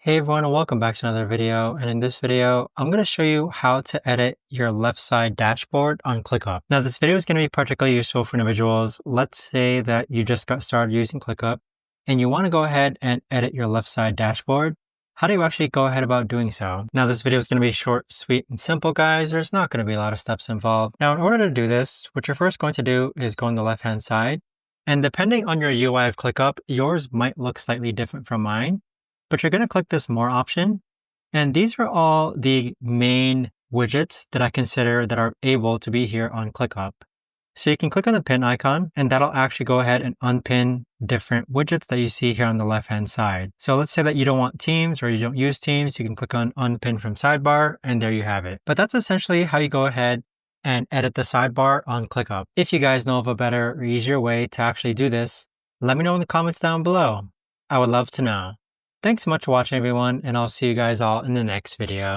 Hey everyone, and welcome back to another video. And in this video, I'm going to show you how to edit your left side dashboard on ClickUp. Now, this video is going to be particularly useful for individuals. Let's say that you just got started using ClickUp and you want to go ahead and edit your left side dashboard. How do you actually go ahead about doing so? Now, this video is going to be short, sweet, and simple, guys. There's not going to be a lot of steps involved. Now, in order to do this, what you're first going to do is go on the left-hand side. And depending on your UI of ClickUp, yours might look slightly different from mine. But you're going to click this More option. And these are all the main widgets that I consider that are able to be here on ClickUp. So you can click on the pin icon, and that'll actually go ahead and unpin different widgets that you see here on the left-hand side. So let's say that you don't want Teams or you don't use Teams, you can click on Unpin from Sidebar, and there you have it. But that's essentially how you go ahead and edit the sidebar on ClickUp. If you guys know of a better or easier way to actually do this, let me know in the comments down below. I would love to know. Thanks so much for watching, everyone, and I'll see you guys all in the next video.